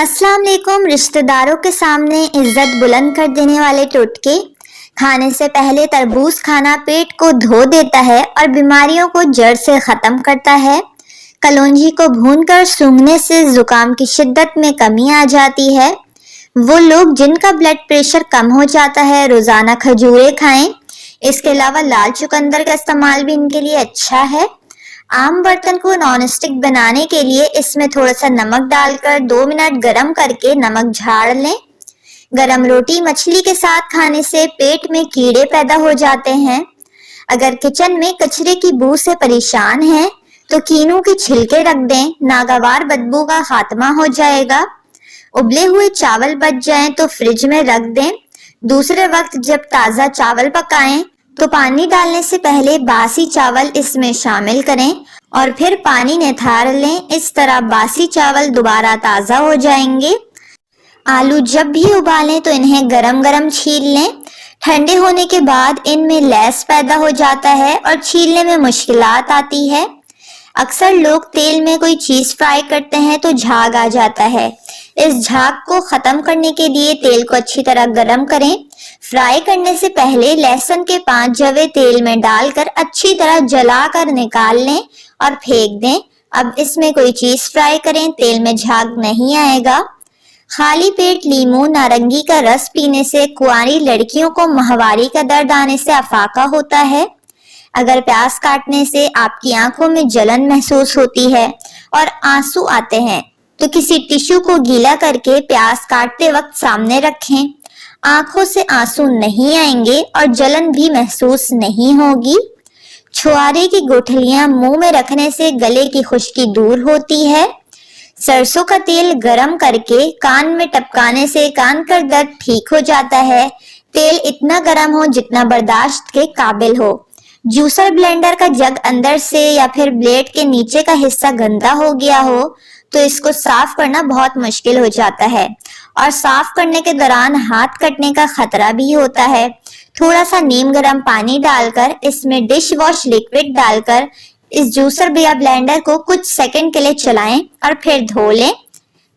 अस्सलाम वालेकुम। रिश्तेदारों के सामने इज्जत बुलंद कर देने वाले टोटके। खाने से पहले तरबूज खाना पेट को धो देता है और बीमारियों को जड़ से ख़त्म करता है। कलौंजी को भूनकर सूंघने से जुकाम की शिद्दत में कमी आ जाती है। वो लोग जिनका ब्लड प्रेशर कम हो जाता है रोज़ाना खजूरें खाएं। इसके अलावा लाल चुकंदर का इस्तेमाल भी इनके लिए अच्छा है। आम बर्तन को नॉन स्टिक बनाने के लिए इसमें थोड़ा सा नमक डालकर 2 मिनट गरम करके नमक झाड़ लें। गरम रोटी मछली के साथ खाने से पेट में कीड़े पैदा हो जाते हैं। अगर किचन में कचरे की बू से परेशान हैं तो कीनू के छिलके रख दें, नागवार बदबू का खात्मा हो जाएगा। उबले हुए चावल बच जाएं तो फ्रिज में रख दें। दूसरे वक्त जब ताज़ा चावल पकाएं तो पानी डालने से पहले बासी चावल इसमें शामिल करें और फिर पानी निथार लें। इस तरह बासी चावल दोबारा ताज़ा हो जाएंगे। आलू जब भी उबालें तो इन्हें गरम गरम छील लें। ठंडे होने के बाद इनमें लैस पैदा हो जाता है और छीलने में मुश्किलात आती है। अक्सर लोग तेल में कोई चीज फ्राई करते हैं तो झाग आ जाता है। इस झाग को खत्म करने के लिए तेल को अच्छी तरह गरम करें। फ्राई करने से पहले लहसुन के 5 जवे तेल में डालकर अच्छी तरह जलाकर निकाल लें और फेंक दें। अब इसमें कोई चीज फ्राई करें, तेल में झाग नहीं आएगा। खाली पेट लीमू नारंगी का रस पीने से कुंवारी लड़कियों को माहवारी का दर्द आने से अफाका होता है। अगर प्याज काटने से आपकी आंखों में जलन महसूस होती है और आंसू आते हैं तो किसी टिश्यू को गीला करके प्याज काटते वक्त सामने रखें। आंखों से आंसू नहीं आएंगे और जलन भी महसूस नहीं होगी। छुआरे की गुठलियां मुंह में रखने से गले की खुश्की दूर होती है। सरसों का तेल गरम करके कान में टपकाने से कान का दर्द ठीक हो जाता है। तेल इतना गरम हो जितना बर्दाश्त के काबिल हो। जूसर ब्लेंडर का जग अंदर से या फिर ब्लेड के नीचे का हिस्सा गंदा हो गया हो तो इसको साफ करना बहुत मुश्किल हो जाता है और साफ करने के दौरान हाथ कटने का खतरा भी होता है। थोड़ा सा नीम गर्म पानी डालकर इसमें डिश वॉश लिक्विड डालकर इस जूसर या ब्लेंडर को कुछ सेकंड के लिए चलाएं और फिर धो लें।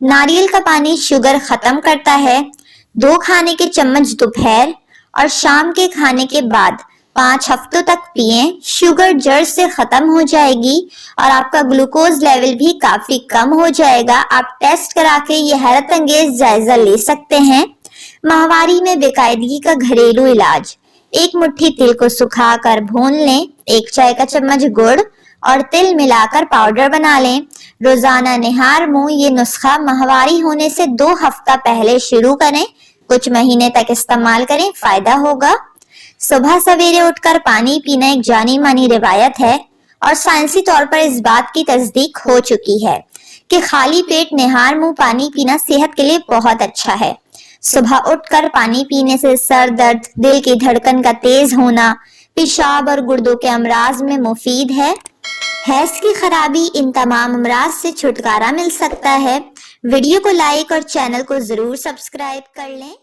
नारियल का पानी शुगर खत्म करता है। 2 खाने के चम्मच दोपहर और शाम के खाने के बाद 5 हफ्तों तक पिएं। शुगर जड़ से खत्म हो जाएगी और आपका ग्लूकोज लेवल भी काफी कम हो जाएगा। आप टेस्ट करा के ये हैरत अंगेज जायजा ले सकते हैं। माहवारी में बेकायदगी का घरेलू इलाज। 1 मुट्ठी तिल को सुखाकर भून लें। 1 चाय का चम्मच गुड़ और तिल मिलाकर पाउडर बना लें। रोजाना निहार मुंह ये नुस्खा माहवारी होने से 2 हफ्ता पहले शुरू करें। कुछ महीने तक इस्तेमाल करें, फायदा होगा। सुबह सवेरे उठकर पानी पीना एक जानी मानी रिवायत है और साइंसी तौर पर इस बात की तस्दीक हो चुकी है कि खाली पेट निहार मुंह पानी पीना सेहत के लिए बहुत अच्छा है। सुबह उठकर पानी पीने से सर दर्द, दिल की धड़कन का तेज होना, पेशाब और गुर्दों के अमराज में मुफीद है। हैज की खराबी, इन तमाम अमराज से छुटकारा मिल सकता है। वीडियो को लाइक और चैनल को जरूर सब्सक्राइब कर लें।